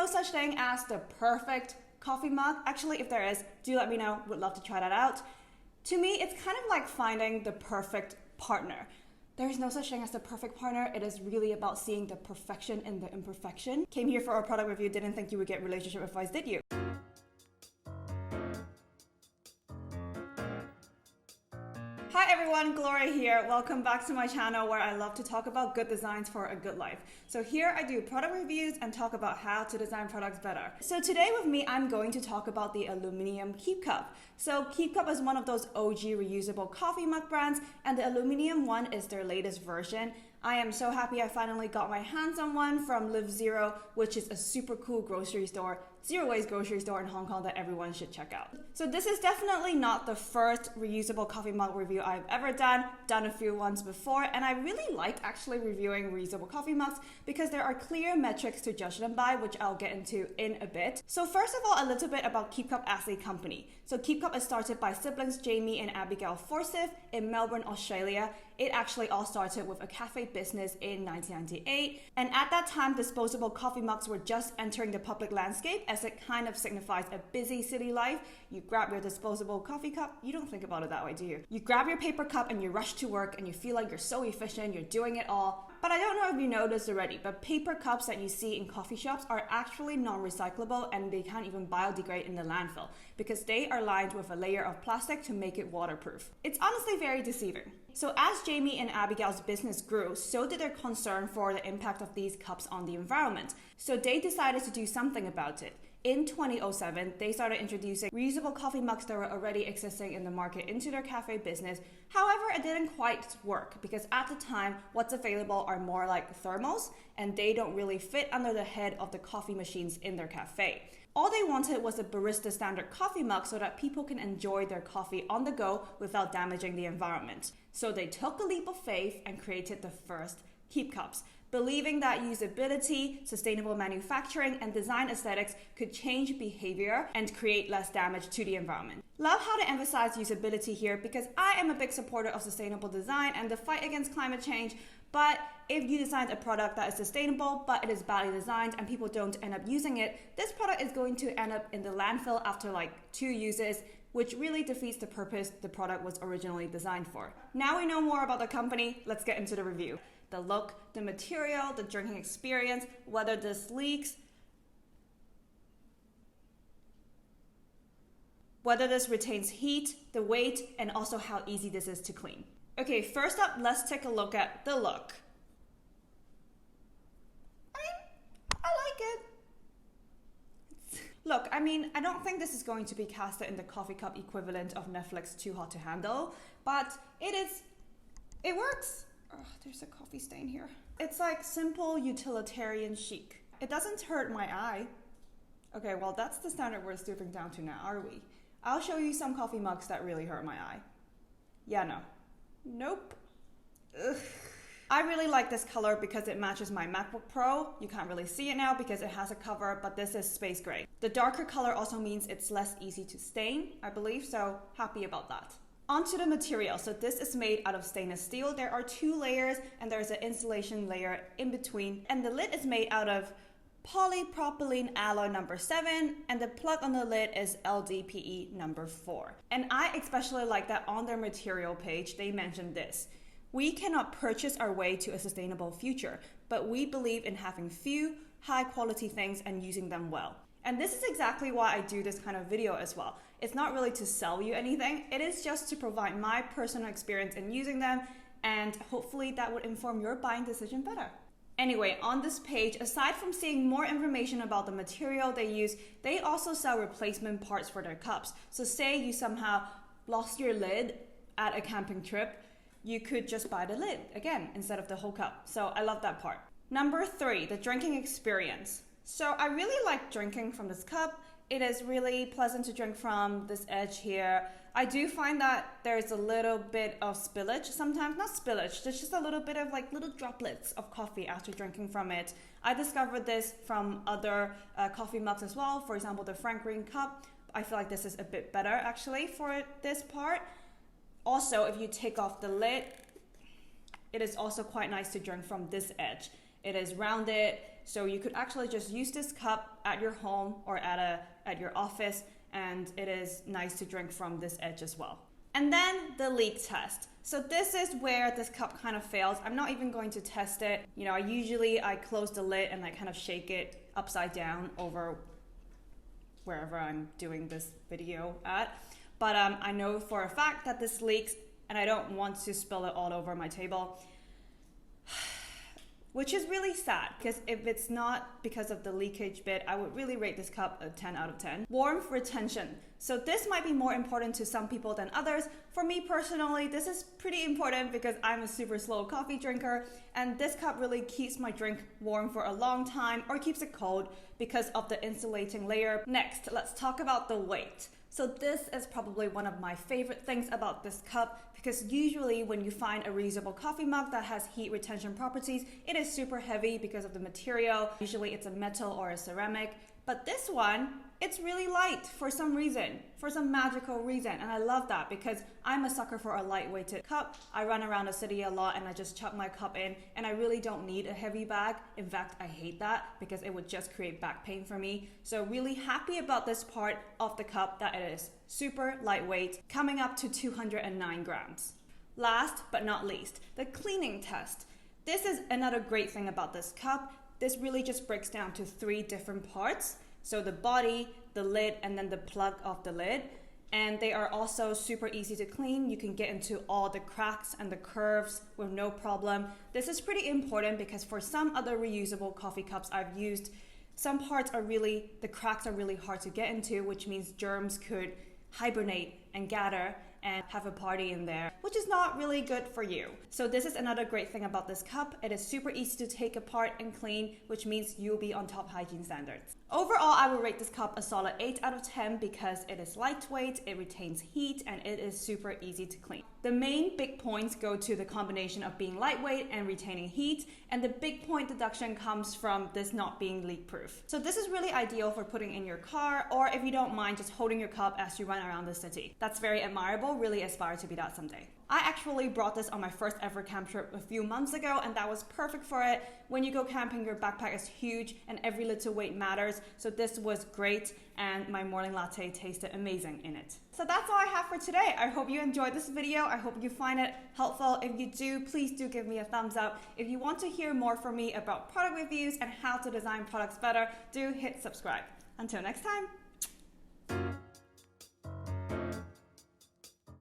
no such thing as the perfect coffee mug. Actually, if there is, do let me know. Would love to try that out. To me, it's kind of like finding the perfect partner. There is no such thing as the perfect partner. It is really about seeing the perfection in the imperfection. Came here for a product review, didn't think you would get relationship advice, did you? Hi everyone, Gloria here. Welcome back to my channel where I love to talk about good designs for a good life. So here I do product reviews and talk about how to design products better. So today with me, I'm going to talk about the aluminum Keepcup. So Keepcup is one of those OG reusable coffee mug brands, and the aluminum one is their latest version. I am so happy I finally got my hands on one from Live Zero, which is a super cool grocery store, zero waste grocery store in Hong Kong that everyone should check out. So this is definitely not the first reusable coffee mug review I've ever done a few ones before, and I really like actually reviewing reusable coffee mugs because there are clear metrics to judge them by, which I'll get into in a bit. So first of all, a little bit about Keepcup as a company. So Keepcup is started by siblings Jamie and Abigail Forsyth in Melbourne, Australia. It actually all started with a cafe business in 1998, and at that time disposable coffee mugs were just entering the public landscape as it kind of signifies a busy city life. You grab your disposable coffee cup, you don't think about it that way, do you? You grab your paper cup and you rush to work and you feel like you're so efficient, you're doing it all. But I don't know if you noticed already, but paper cups that you see in coffee shops are actually non-recyclable and they can't even biodegrade in the landfill because they are lined with a layer of plastic to make it waterproof. It's honestly very deceiving. So as Jamie and Abigail's business grew, so did their concern for the impact of these cups on the environment. So they decided to do something about it. In 2007, they started introducing reusable coffee mugs that were already existing in the market into their cafe business. However, it didn't quite work because at the time, what's available are more like thermos, and they don't really fit under the head of the coffee machines in their cafe. All they wanted was a barista standard coffee mug so that people can enjoy their coffee on the go without damaging the environment. So they took a leap of faith and created the first Keepcups, believing that usability, sustainable manufacturing, and design aesthetics could change behavior and create less damage to the environment. Love how they emphasize usability here because I am a big supporter of sustainable design and the fight against climate change. But if you designed a product that is sustainable, but it is badly designed and people don't end up using it, this product is going to end up in the landfill after like 2 uses, which really defeats the purpose the product was originally designed for. Now we know more about the company, let's get into the review. The look, the material, the drinking experience, whether this leaks, whether this retains heat, the weight, and also how easy this is to clean. Okay, first up, let's take a look at the look. I like it. Look, I don't think this is going to be casted in the coffee cup equivalent of Netflix Too Hot to Handle, but it works. Oh, there's a coffee stain here. It's like simple utilitarian chic. It doesn't hurt my eye. Okay, well that's the standard we're stooping down to now, are we? I'll show you some coffee mugs that really hurt my eye. Yeah, no. Nope. Ugh. I really like this color because it matches my MacBook Pro. You can't really see it now because it has a cover, but this is space gray. The darker color also means it's less easy to stain, I believe, so happy about that. Onto the material. So this is made out of stainless steel. There are 2 layers and there's an insulation layer in between. And the lid is made out of polypropylene alloy number 7 and the plug on the lid is LDPE number 4. And I especially like that on their material page they mentioned this. We cannot purchase our way to a sustainable future, but we believe in having few high quality things and using them well. And this is exactly why I do this kind of video as well. It's not really to sell you anything, it is just to provide my personal experience in using them, and hopefully that would inform your buying decision better. Anyway, on this page, aside from seeing more information about the material they use, they also sell replacement parts for their cups. So say you somehow lost your lid at a camping trip, you could just buy the lid again instead of the whole cup. So I love that part. Number 3, the drinking experience. So I really like drinking from this cup. It is really pleasant to drink from this edge here. I do find that there's a little bit of spillage sometimes, not spillage, there's just a little bit of like little droplets of coffee after drinking from it. I discovered this from other coffee mugs as well. For example, the Frank Green cup. I feel like this is a bit better actually for this part. Also, if you take off the lid, it is also quite nice to drink from this edge. It is rounded, So you could actually just use this cup at your home or at your office, and it is nice to drink from this edge as well. And then the leak test. So this is where this cup kind of fails. I'm not even going to test it. You know, I close the lid and I kind of shake it upside down over wherever I'm doing this video at. But I know for a fact that this leaks, and I don't want to spill it all over my table. Which is really sad, because if it's not because of the leakage bit, I would really rate this cup a 10 out of 10. Warmth retention. So this might be more important to some people than others. For me personally, this is pretty important because I'm a super slow coffee drinker, and this cup really keeps my drink warm for a long time or keeps it cold because of the insulating layer. Next, let's talk about the weight. So this is probably one of my favorite things about this cup, because usually when you find a reusable coffee mug that has heat retention properties, it is super heavy because of the material. Usually it's a metal or a ceramic, but this one, it's really light for some reason, for some magical reason. And I love that because I'm a sucker for a lightweighted cup. I run around the city a lot and I just chuck my cup in, and I really don't need a heavy bag. In fact, I hate that because it would just create back pain for me. So really happy about this part of the cup, that it is super lightweight, coming up to 209 grams. Last but not least, the cleaning test. This is another great thing about this cup. This really just breaks down to 3 different parts. So the body, the lid, and then the plug of the lid. And they are also super easy to clean. You can get into all the cracks and the curves with no problem. This is pretty important because for some other reusable coffee cups I've used, some parts are really, the cracks are really hard to get into, which means germs could hibernate and gather and have a party in there, which is not really good for you. So this is another great thing about this cup. It is super easy to take apart and clean, which means you'll be on top hygiene standards. Overall, I would rate this cup a solid 8 out of 10 because it is lightweight, it retains heat, and it is super easy to clean. The main big points go to the combination of being lightweight and retaining heat, and the big point deduction comes from this not being leak proof. So this is really ideal for putting in your car, or if you don't mind just holding your cup as you run around the city. That's very admirable, really aspire to be that someday. I actually brought this on my first ever camp trip a few months ago, and that was perfect for it. When you go camping, your backpack is huge and every little weight matters. So this was great, and my morning latte tasted amazing in it. So that's all I have for today. I hope you enjoyed this video. I hope you find it helpful. If you do, please do give me a thumbs up. If you want to hear more from me about product reviews and how to design products better, do hit subscribe. Until next time.